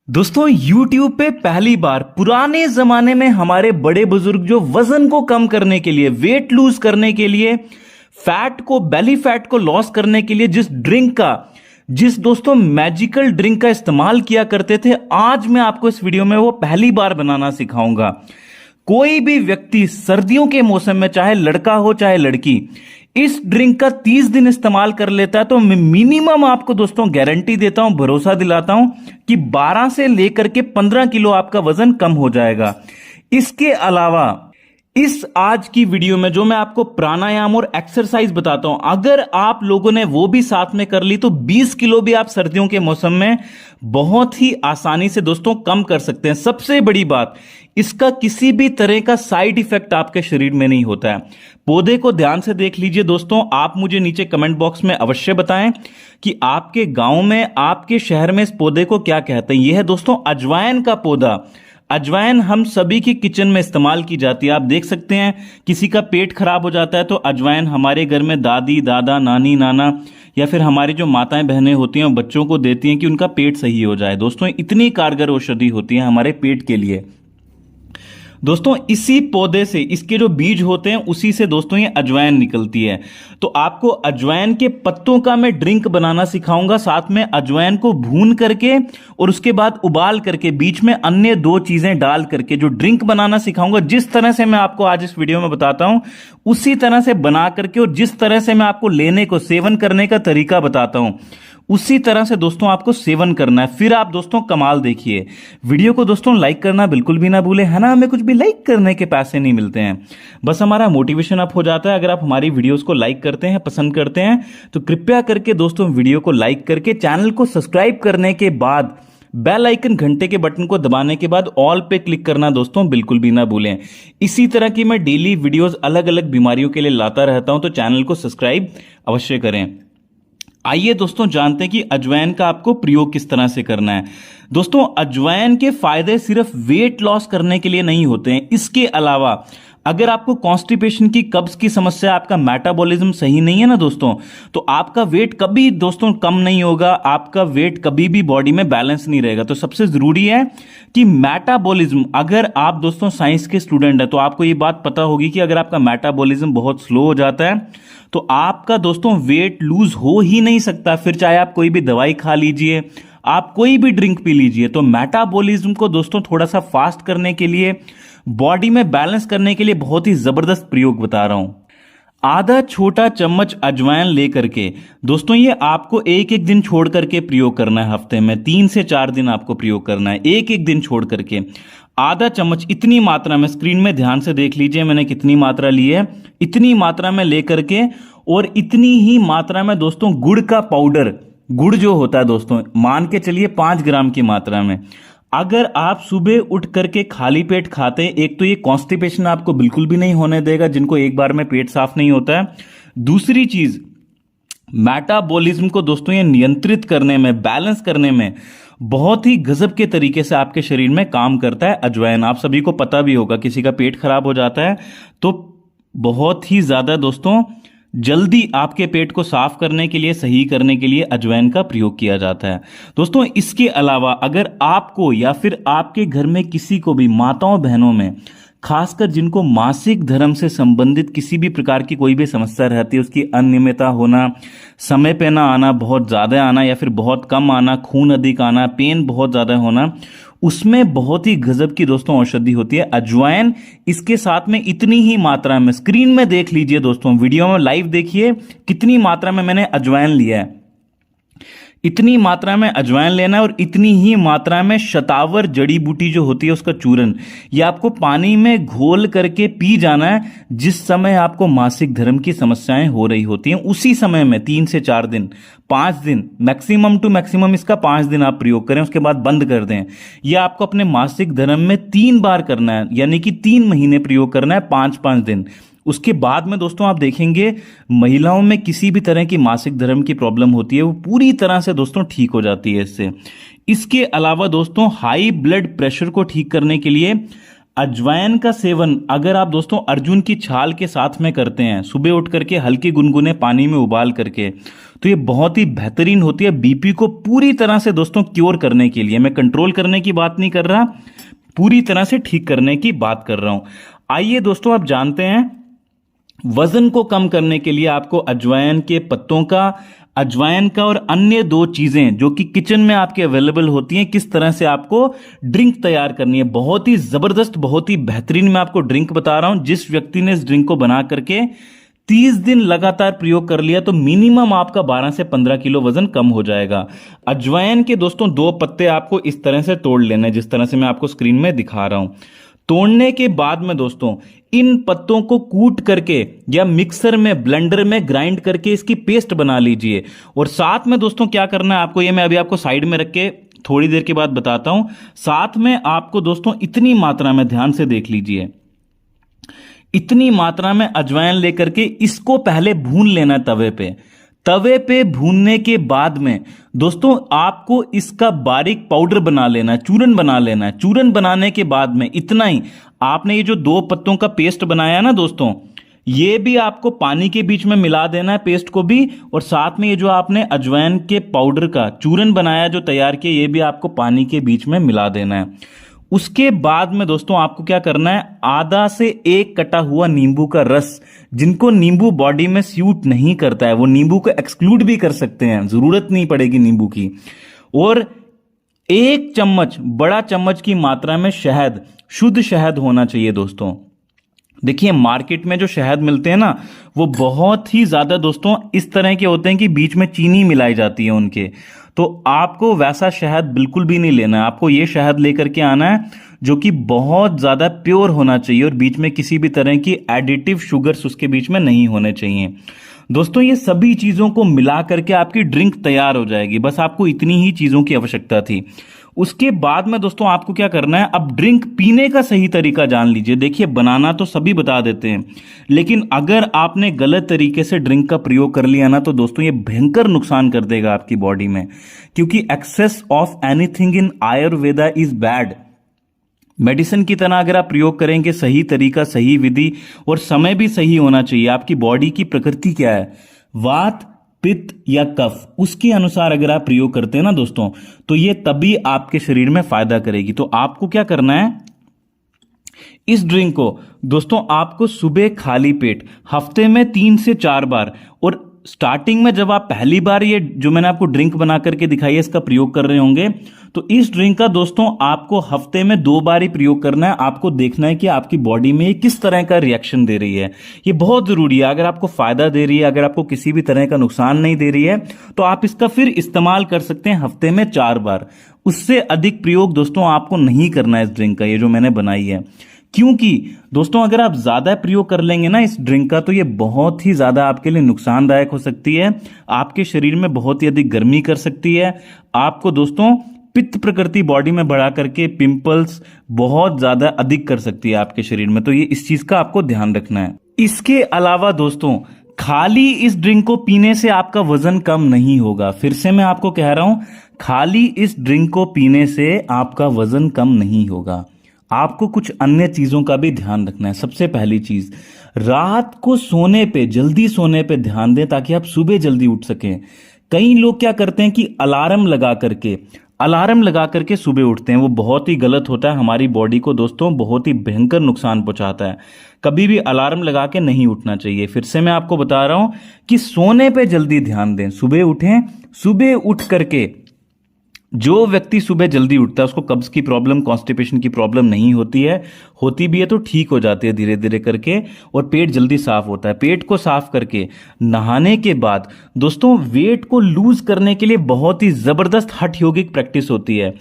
दोस्तों YouTube पे पहली बार पुराने जमाने में हमारे बड़े बुजुर्ग जो वजन को कम करने के लिए, वेट लूज करने के लिए, फैट को, बेली फैट को लॉस करने के लिए जिस दोस्तों मैजिकल ड्रिंक का इस्तेमाल किया करते थे, आज मैं आपको इस वीडियो में वो पहली बार बनाना सिखाऊंगा। कोई भी व्यक्ति सर्दियों के मौसम में, चाहे लड़का हो चाहे लड़की, इस ड्रिंक का 30 दिन इस्तेमाल कर लेता है तो मैं मिनिमम आपको दोस्तों गारंटी देता हूं, भरोसा दिलाता हूं कि 12 से लेकर के 15 किलो आपका वजन कम हो जाएगा। इसके अलावा इस आज की वीडियो में जो मैं आपको प्राणायाम और एक्सरसाइज बताता हूं, अगर आप लोगों ने वो भी साथ में कर ली तो 20 किलो भी आप सर्दियों के मौसम में बहुत ही आसानी से दोस्तों कम कर सकते हैं। सबसे बड़ी बात, इसका किसी भी तरह का साइड इफेक्ट आपके शरीर में नहीं होता है। पौधे को ध्यान से देख लीजिए दोस्तों, आप मुझे नीचे कमेंट बॉक्स में अवश्य बताएं कि आपके गांव में, आपके शहर में इस पौधे को क्या कहते हैं। यह है दोस्तों अजवाइन का पौधा। अजवाइन हम सभी की किचन में इस्तेमाल की जाती है। आप देख सकते हैं किसी का पेट खराब हो जाता है तो अजवाइन हमारे घर में दादी, दादा, नानी, नाना या फिर हमारी जो माताएं बहनें होती हैं वो बच्चों को देती हैं कि उनका पेट सही हो जाए। दोस्तों इतनी कारगर औषधि होती है हमारे पेट के लिए। दोस्तों इसी पौधे से, इसके जो बीज होते हैं उसी से दोस्तों ये अजवाइन निकलती है। तो आपको अजवाइन के पत्तों का मैं ड्रिंक बनाना सिखाऊंगा, साथ में अजवाइन को भून करके और उसके बाद उबाल करके बीच में अन्य 2 चीजें डाल करके जो ड्रिंक बनाना सिखाऊंगा। जिस तरह से मैं आपको आज इस वीडियो में बताता हूं उसी तरह से बना करके, और जिस तरह से मैं आपको लेने को, सेवन करने का तरीका बताता हूं उसी तरह से दोस्तों आपको सेवन करना है। फिर आप दोस्तों कमाल देखिए। वीडियो को दोस्तों लाइक करना बिल्कुल भी ना भूलें, है ना। हमें कुछ भी लाइक करने के पैसे नहीं मिलते हैं, बस हमारा मोटिवेशन अप हो जाता है। अगर आप हमारी वीडियोस को लाइक करते हैं, पसंद करते हैं तो कृपया करके दोस्तों वीडियो को लाइक करके चैनल को सब्सक्राइब करने के बाद बेल आइकन, घंटे के बटन को दबाने के बाद ऑल पे क्लिक करना दोस्तों बिल्कुल भी ना भूलें। इसी तरह की मैं डेली वीडियोस अलग अलग बीमारियों के लिए लाता रहता हूं, तो चैनल को सब्सक्राइब अवश्य करें। आइए दोस्तों जानते हैं कि अजवाइन का आपको प्रयोग किस तरह से करना है। दोस्तों अजवाइन के फायदे सिर्फ वेट लॉस करने के लिए नहीं होते हैं। इसके अलावा अगर आपको कॉन्स्टिपेशन की, कब्ज की समस्या, आपका मेटाबॉलिज्म सही नहीं है ना दोस्तों, तो आपका वेट कभी दोस्तों कम नहीं होगा, आपका वेट कभी भी बॉडी में बैलेंस नहीं रहेगा। तो सबसे जरूरी है कि मेटाबॉलिज्म, अगर आप दोस्तों साइंस के स्टूडेंट हैं तो आपको ये बात पता होगी कि अगर आपका मेटाबॉलिज्म बहुत स्लो हो जाता है तो आपका दोस्तों वेट लूज हो ही नहीं सकता। फिर चाहे आप कोई भी दवाई खा लीजिए, आप कोई भी ड्रिंक पी लीजिए, तो मेटाबॉलिज्म को दोस्तों थोड़ा सा फास्ट करने के लिए, बॉडी में बैलेंस करने के लिए बहुत ही जबरदस्त प्रयोग बता रहा हूं। आधा छोटा चम्मच अजवाइन लेकर के दोस्तों ये आपको एक एक दिन छोड़ करके प्रयोग करना है। हफ्ते में 3 से 4 दिन आपको प्रयोग करना है, एक एक दिन छोड़ करके। आधा चम्मच, इतनी मात्रा में, स्क्रीन में ध्यान से देख लीजिए मैंने कितनी मात्रा ली है, इतनी मात्रा में लेकर के, और इतनी ही मात्रा में दोस्तों गुड़ का पाउडर, गुड़ जो होता है दोस्तों मान के चलिए 5 ग्राम की मात्रा में। अगर आप सुबह उठ करके खाली पेट खाते हैं, एक तो ये कॉन्स्टिपेशन आपको बिल्कुल भी नहीं होने देगा जिनको एक बार में पेट साफ नहीं होता है। दूसरी चीज, मेटाबॉलिज्म को दोस्तों ये नियंत्रित करने में, बैलेंस करने में बहुत ही गजब के तरीके से आपके शरीर में काम करता है अजवाइन। आप सभी को पता भी होगा, किसी का पेट खराब हो जाता है तो बहुत ही ज्यादा दोस्तों जल्दी आपके पेट को साफ करने के लिए, सही करने के लिए अजवाइन का प्रयोग किया जाता है। दोस्तों इसके अलावा अगर आपको या फिर आपके घर में किसी को भी, माताओं बहनों में, खासकर जिनको मासिक धर्म से संबंधित किसी भी प्रकार की कोई भी समस्या रहती है, उसकी अनियमितता होना, समय पे ना आना, बहुत ज्यादा आना या फिर बहुत कम आना, खून अधिक आना, पेन बहुत ज्यादा होना, उसमें बहुत ही गजब की दोस्तों औषधि होती है अजवाइन। इसके साथ में इतनी ही मात्रा में, स्क्रीन में देख लीजिए दोस्तों, वीडियो में लाइव देखिए कितनी मात्रा में मैंने अजवाइन लिया है। इतनी मात्रा में अजवाइन लेना है और इतनी ही मात्रा में शतावर जड़ी बूटी जो होती है उसका चूरन, ये आपको पानी में घोल करके पी जाना है। जिस समय आपको मासिक धर्म की समस्याएं हो रही होती हैं उसी समय में 3 से 4 दिन, 5 दिन, मैक्सिमम टू मैक्सिमम इसका 5 दिन आप प्रयोग करें, उसके बाद बंद कर दें। यह आपको अपने मासिक धर्म में 3 बार करना है, यानी कि 3 महीने प्रयोग करना है, 5-5 दिन। उसके बाद में दोस्तों आप देखेंगे महिलाओं में किसी भी तरह की मासिक धर्म की प्रॉब्लम होती है वो पूरी तरह से दोस्तों ठीक हो जाती है इससे। इसके अलावा दोस्तों हाई ब्लड प्रेशर को ठीक करने के लिए अजवाइन का सेवन अगर आप दोस्तों अर्जुन की छाल के साथ में करते हैं, सुबह उठ करके हल्के गुनगुने पानी में उबाल करके, तो ये बहुत ही बेहतरीन होती है बीपी को पूरी तरह से दोस्तों क्योर करने के लिए। मैं कंट्रोल करने की बात नहीं कर रहा, पूरी तरह से ठीक करने की बात कर रहा हूं। आइए दोस्तों आप जानते हैं वजन को कम करने के लिए आपको अजवाइन के पत्तों का, अजवाइन का और अन्य 2 चीजें जो कि किचन में आपके अवेलेबल होती हैं, किस तरह से आपको ड्रिंक तैयार करनी है। बहुत ही जबरदस्त, बहुत ही बेहतरीन मैं आपको ड्रिंक बता रहा हूं। जिस व्यक्ति ने इस ड्रिंक को बना करके 30 दिन लगातार प्रयोग कर लिया तो मिनिमम आपका 12 से 15 किलो वजन कम हो जाएगा। अजवाइन के दोस्तों 2 पत्ते आपको इस तरह से तोड़ लेने, जिस तरह से मैं आपको स्क्रीन में दिखा रहा हूं। तोड़ने के बाद में दोस्तों इन पत्तों को कूट करके या मिक्सर में, ब्लेंडर में ग्राइंड करके इसकी पेस्ट बना लीजिए। और साथ में दोस्तों क्या करना है आपको, ये मैं अभी आपको साइड में रख के थोड़ी देर के बाद बताता हूं। साथ में आपको दोस्तों इतनी मात्रा में, ध्यान से देख लीजिए, इतनी मात्रा में अजवाइन लेकर के इसको पहले भून लेना तवे पे। तवे पे भूनने के बाद में दोस्तों आपको इसका बारीक पाउडर बना लेना है, चूरन बना लेना है। चूरन बनाने के बाद में इतना ही, आपने ये जो 2 पत्तों का पेस्ट बनाया ना दोस्तों, ये भी आपको पानी के बीच में मिला देना है, पेस्ट को भी। और साथ में ये जो आपने अजवाइन के पाउडर का चूरन बनाया जो तैयार किया, ये भी आपको पानी के बीच में मिला देना है। उसके बाद में दोस्तों आपको क्या करना है, आधा से 1 कटा हुआ नींबू का रस, जिनको नींबू बॉडी में सूट नहीं करता है वो नींबू को एक्सक्लूड भी कर सकते हैं, जरूरत नहीं पड़ेगी नींबू की। और 1 चम्मच, बड़ा चम्मच की मात्रा में शहद, शुद्ध शहद होना चाहिए दोस्तों। देखिए मार्केट में जो शहद मिलते हैं ना, वो बहुत ही ज्यादा दोस्तों इस तरह के होते हैं कि बीच में चीनी मिलाई जाती है उनके। तो आपको वैसा शहद बिल्कुल भी नहीं लेना है, आपको ये शहद लेकर के आना है जो कि बहुत ज्यादा प्योर होना चाहिए और बीच में किसी भी तरह की एडिटिव शुगर्स उसके बीच में नहीं होने चाहिए। दोस्तों ये सभी चीजों को मिला करके आपकी ड्रिंक तैयार हो जाएगी। बस आपको इतनी ही चीजों की आवश्यकता थी। उसके बाद में दोस्तों आपको क्या करना है, अब ड्रिंक पीने का सही तरीका जान लीजिए। देखिए बनाना तो सभी बता देते हैं, लेकिन अगर आपने गलत तरीके से ड्रिंक का प्रयोग कर लिया ना तो दोस्तों ये भयंकर नुकसान कर देगा आपकी बॉडी में। क्योंकि excess of anything in Ayurveda is bad. Medicine की तरह अगर आप प्रयोग करेंगे, सही तरीका, सही विधि और समय भी सही होना चाहिए। आपकी बॉडी की प्रकृति क्या है, वात, पित्त या कफ, उसके अनुसार अगर आप प्रयोग करते हैं ना दोस्तों, तो ये तभी आपके शरीर में फायदा करेगी। तो आपको क्या करना है, इस ड्रिंक को दोस्तों आपको सुबह खाली पेट हफ्ते में 3 से 4 बार, और स्टार्टिंग में जब आप पहली बार ये जो मैंने आपको ड्रिंक बना करके दिखाई है इसका प्रयोग कर रहे होंगे, तो इस ड्रिंक का दोस्तों आपको हफ्ते में 2 बार ही प्रयोग करना है। आपको देखना है कि आपकी बॉडी में ये किस तरह का रिएक्शन दे रही है। ये बहुत जरूरी है। अगर आपको फायदा दे रही है, अगर आपको किसी भी तरह का नुकसान नहीं दे रही है, तो आप इसका फिर इस्तेमाल कर सकते हैं हफ्ते में 4 बार। उससे अधिक प्रयोग दोस्तों आपको नहीं करना है इस ड्रिंक का, ये जो मैंने बनाई है। क्योंकि दोस्तों अगर आप ज्यादा प्रयोग कर लेंगे ना इस ड्रिंक का, तो ये बहुत ही ज्यादा आपके लिए नुकसानदायक हो सकती है। आपके शरीर में बहुत ही अधिक गर्मी कर सकती है। आपको दोस्तों पित्त प्रकृति बॉडी में बढ़ा करके पिंपल्स बहुत ज्यादा अधिक कर सकती है आपके शरीर में। तो ये इस चीज का आपको ध्यान रखना है। इसके अलावा दोस्तों खाली इस ड्रिंक को पीने से आपका वजन कम नहीं होगा। फिर से मैं आपको कह रहा हूं, खाली इस ड्रिंक को पीने से आपका वजन कम नहीं होगा। आपको कुछ अन्य चीजों का भी ध्यान रखना है। सबसे पहली चीज, रात को सोने पे, जल्दी सोने पे ध्यान दें ताकि आप सुबह जल्दी उठ सकें। कई लोग क्या करते हैं कि अलार्म लगा करके सुबह उठते हैं। वो बहुत ही गलत होता है, हमारी बॉडी को दोस्तों बहुत ही भयंकर नुकसान पहुंचाता है। कभी भी अलार्म लगा के नहीं उठना चाहिए। फिर से मैं आपको बता रहा हूं कि सोने पे जल्दी ध्यान दें, सुबह उठें। सुबह उठ करके जो व्यक्ति सुबह जल्दी उठता है उसको कब्ज की प्रॉब्लम, कॉन्स्टिपेशन की प्रॉब्लम नहीं होती है। होती भी है तो ठीक हो जाती है धीरे धीरे करके, और पेट जल्दी साफ होता है। पेट को साफ करके नहाने के बाद दोस्तों वेट को लूज करने के लिए बहुत ही जबरदस्त हठ योगिक प्रैक्टिस होती है,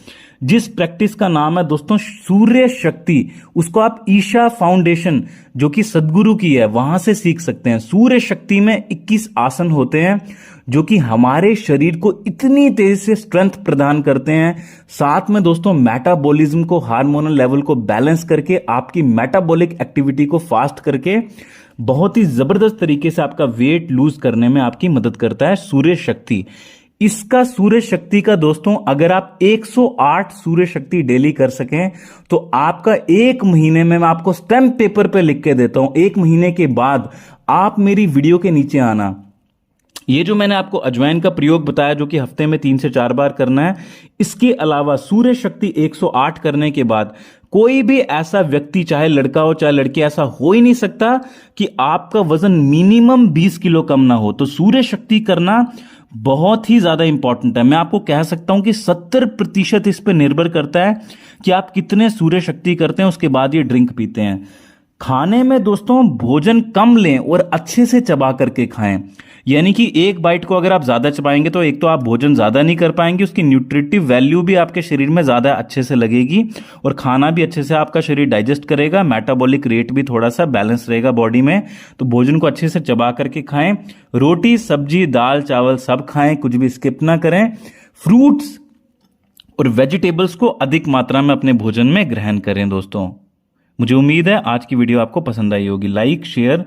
जिस प्रैक्टिस का नाम है दोस्तों सूर्य शक्ति। उसको आप ईशा फाउंडेशन जो कि सदगुरु की है वहां से सीख सकते हैं। सूर्य शक्ति में 21 आसन होते हैं जो कि हमारे शरीर को इतनी तेजी से स्ट्रेंथ प्रदान करते हैं। साथ में दोस्तों मेटाबॉलिज्म को, हार्मोनल लेवल को बैलेंस करके, आपकी मेटाबॉलिक एक्टिविटी को फास्ट करके बहुत ही जबरदस्त तरीके से आपका वेट लूज करने में आपकी मदद करता है सूर्य शक्ति। इसका सूर्य शक्ति का दोस्तों अगर आप 108 सूर्य शक्ति डेली कर सकें तो आपका 1 महीने में, मैं आपको स्टैम्प पेपर पे लिख के देता हूं, 1 महीने के बाद आप मेरी वीडियो के नीचे आना, ये जो मैंने आपको अजवाइन का प्रयोग बताया जो कि हफ्ते में 3 से 4 बार करना है, इसके अलावा सूर्य शक्ति 108 करने के बाद कोई भी ऐसा व्यक्ति, चाहे लड़का हो चाहे लड़की, ऐसा हो ही नहीं सकता कि आपका वजन मिनिमम 20 किलो कम ना हो। तो सूर्य शक्ति करना बहुत ही ज्यादा इंपॉर्टेंट है। मैं आपको कह सकता हूं कि 70% इस पर निर्भर करता है कि आप कितने सूर्य शक्ति करते हैं, उसके बाद ये ड्रिंक पीते हैं। खाने में दोस्तों भोजन कम लें और अच्छे से चबा करके खाएं। यानी कि एक बाइट को अगर आप ज्यादा चबाएंगे तो एक तो आप भोजन ज्यादा नहीं कर पाएंगे, उसकी न्यूट्रिटिव वैल्यू भी आपके शरीर में ज्यादा अच्छे से लगेगी और खाना भी अच्छे से आपका शरीर डाइजेस्ट करेगा, मेटाबॉलिक रेट भी थोड़ा सा बैलेंस रहेगा बॉडी में। तो भोजन को अच्छे से चबा करके खाएं। रोटी सब्जी दाल चावल सब खाएं, कुछ भी स्किप ना करें। फ्रूट्स और वेजिटेबल्स को अधिक मात्रा में अपने भोजन में ग्रहण करें। दोस्तों मुझे उम्मीद है आज की वीडियो आपको पसंद आई होगी। Like share